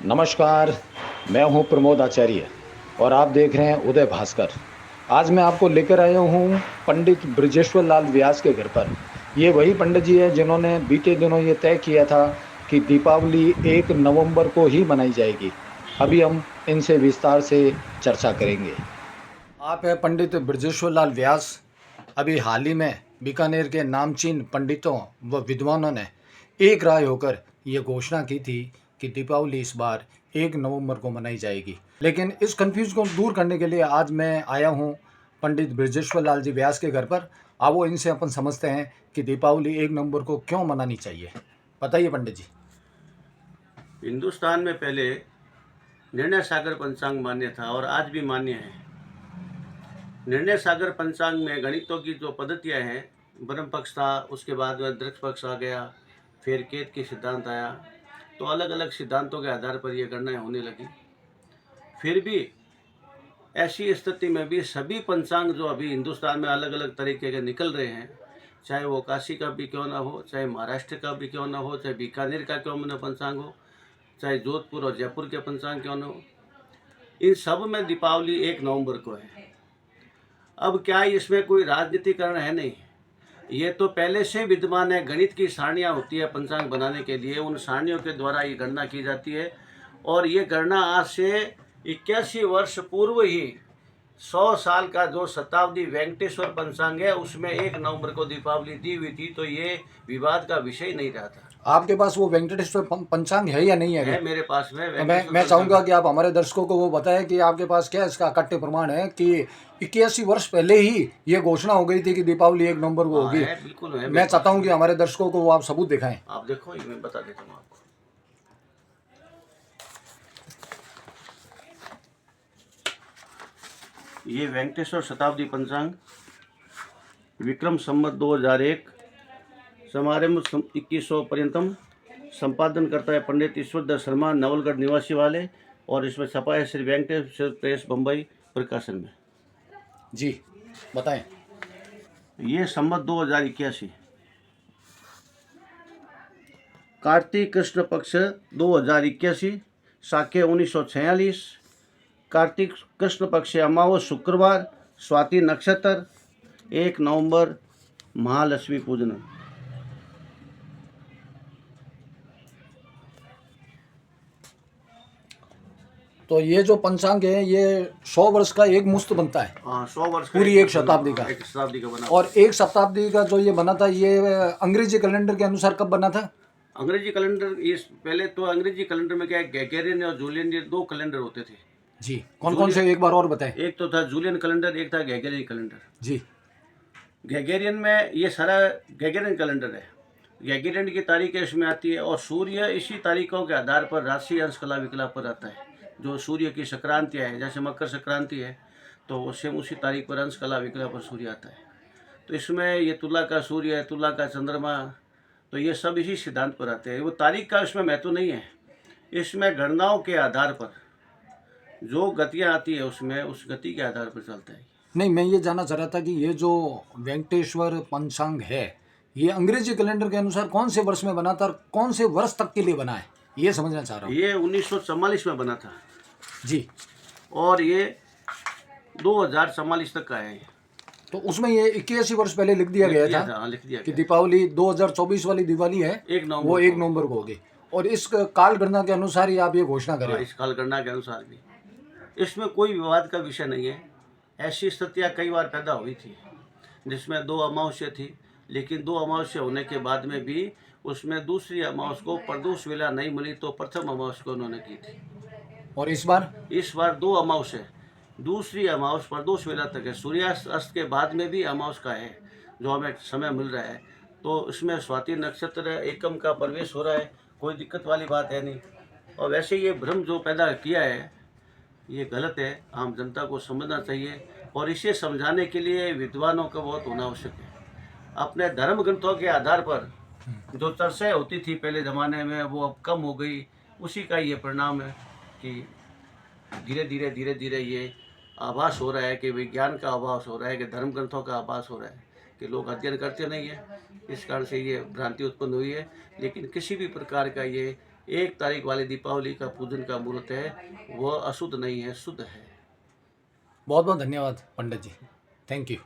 नमस्कार, मैं हूं प्रमोद आचार्य और आप देख रहे हैं उदय भास्कर। आज मैं आपको लेकर आया हूं पंडित ब्रजेश्वर लाल व्यास के घर पर। ये वही पंडित जी हैं जिन्होंने बीते दिनों ये तय किया था कि दीपावली 1 नवंबर को ही मनाई जाएगी। अभी हम इनसे विस्तार से चर्चा करेंगे। आप हैं पंडित ब्रजेश्वर लाल व्यास। अभी हाल ही में बीकानेर के नामचीन पंडितों व विद्वानों ने एक राय होकर ये घोषणा की थी कि दीपावली इस बार 1 नवंबर को मनाई जाएगी। लेकिन इस कंफ्यूज को दूर करने के लिए आज मैं आया हूँ पंडित ब्रजेश्वर लाल जी व्यास के घर पर। आओ इनसे अपन समझते हैं कि दीपावली 1 नवंबर को क्यों मनानी चाहिए। बताइए पंडित जी। हिंदुस्तान में पहले निर्णय सागर पंचांग मान्य था और आज भी मान्य है। निर्णय सागर पंचांग में गणितों की जो पद्धतियाँ हैं, ब्रह्म पक्ष था, उसके बाद में दृक्ष पक्ष आ गया, फिर केत की सिद्धांत आया, तो अलग अलग सिद्धांतों के आधार पर ये गणनाएं होने लगी। फिर भी ऐसी स्थिति में भी सभी पंचांग जो अभी हिंदुस्तान में अलग अलग तरीके के निकल रहे हैं, चाहे वो काशी का भी क्यों ना हो, चाहे महाराष्ट्र का भी क्यों ना हो, चाहे बीकानेर का क्यों ना पंचांग हो, चाहे जोधपुर और जयपुर के पंचांग क्यों न हो, इन सब में दीपावली 1 नवंबर को है। अब क्या इसमें कोई राजनीतिकरण है? नहीं, ये तो पहले से विद्यमान है। गणित की सारणियाँ होती है पंचांग बनाने के लिए, उन सारणियों के द्वारा ये गणना की जाती है और ये गणना आज से 81 वर्ष पूर्व ही 100 साल का जो शताब्दी वेंकटेश्वर पंचांग है उसमें 1 नवंबर को दीपावली दी हुई थी, तो ये विवाद का विषय नहीं रहा था। आपके पास वो वेंकटेश्वर पंचांग है या नहीं है? मेरे पास में तो मैं चाहूँगा कि आप हमारे दर्शकों को वो बताएं कि आपके पास क्या इसका अकट्य प्रमाण है कि 81 वर्ष पहले ही ये घोषणा हो गई थी कि दीपावली 1 नवंबर को होगी। बिल्कुल है। मैं चाहता हूँ कि हमारे दर्शकों को वो आप सबूत दिखाएं। आप देखो, मैं बता देता हूँ आपको। ये वेंकटेश्वर शताब्दी पंचांग विक्रम संवत 2001 समारंभ 2100 पर्यंतम संपादन करता है पंडित ईश्वरदत्त शर्मा, नवलगढ़ निवासी वाले, और इसमें छपा है श्री वेंकटेश्वर प्रेस बम्बई प्रकाशन में। जी बताएं। ये संवत 2081 कार्तिक कृष्ण पक्ष 2081 साके 1946 कार्तिक कृष्ण पक्ष अमावस शुक्रवार स्वाति नक्षत्र 1 नवंबर महालक्ष्मी पूजन। तो ये जो पंचांग है ये 100 वर्ष का एक मुश्त बनता है। हाँ, 100 वर्ष पूरी एक शताब्दी का बना। और एक शताब्दी का जो ये बना था ये अंग्रेजी कैलेंडर के अनुसार कब बना था? अंग्रेजी कैलेंडर, इस पहले तो अंग्रेजी कैलेंडर में क्या है, ग्रेगोरियन और जूलियन, ये 2 कैलेंडर होते थे। जी, कौन कौन से एक बार और बताएं। एक तो था जूलियन कैलेंडर, एक था ग्रेगोरियन कैलेंडर। जी, ग्रेगोरियन में ये सारा ग्रेगोरियन कैलेंडर है। ग्रेगोरियन की तारीखें इसमें आती है और सूर्य इसी तारीखों के आधार पर राशि अंश कला विकला पर आता है। जो सूर्य की संक्रांतियाँ है, जैसे मकर संक्रांति है तो सेम उसी तारीख पर अंश कला विकला पर सूर्य आता है। तो इसमें ये तुला का सूर्य है, तुला का चंद्रमा, तो ये सब इसी सिद्धांत पर आते हैं। वो तारीख का इसमें महत्व नहीं है। इसमें गणनाओं के आधार पर जो गतियाँ आती है उसमें उस गति के आधार पर चलता है। नहीं, मैं ये जानना चाह रहा था कि ये जो वेंकटेश्वर पंचांग है ये अंग्रेजी कैलेंडर के अनुसार कौन से वर्ष में बना था और कौन से वर्ष तक के लिए बना है, ये समझना चाह रहा हूँ। ये 1944 में बना था जी, और ये 2044 तक का है। तो उसमें ये 81 वर्ष पहले लिख दिया गया था लिख दिया कि दीपावली 2024 वाली दिवाली है 1 नवंबर, वो 1 नवंबर को होगी। और इस काल गणना के अनुसार ही आप ये घोषणा करें। इस काल गणना के अनुसार भी इसमें कोई विवाद का विषय नहीं है। ऐसी स्थितियाँ कई बार पैदा हुई थी जिसमें 2 अमावस्या थी, लेकिन 2 अमावस्या होने के बाद में भी उसमें दूसरी अमावस को प्रदोष वेला नहीं मिली तो प्रथम अमावस को उन्होंने की थी। और इस बार 2 अमावस है, दूसरी अमावस प्रदोष वेला तक है। सूर्यास्त अस्त के बाद में भी अमावस का है जो हमें समय मिल रहा है, तो इसमें स्वाति नक्षत्र एकम का प्रवेश हो रहा है, कोई दिक्कत वाली बात है नहीं। और वैसे ये भ्रम जो पैदा किया है ये गलत है, आम जनता को समझना चाहिए और इसे समझाने के लिए विद्वानों का बहुत होना आवश्यक है। अपने धर्म ग्रंथों के आधार पर जो चर्चाएँ होती थी पहले ज़माने में वो अब कम हो गई, उसी का ये परिणाम है कि धीरे धीरे ये आभास हो रहा है कि विज्ञान का आभास हो रहा है, कि धर्म ग्रंथों का आभास हो रहा है कि लोग अध्ययन करते नहीं हैं। इस कारण से ये भ्रांति उत्पन्न हुई है। लेकिन किसी भी प्रकार का ये 1 तारीख वाले दीपावली का पूजन का मुहूर्त है वह अशुद्ध नहीं है, शुद्ध है। बहुत बहुत धन्यवाद पंडित जी, थैंक यू।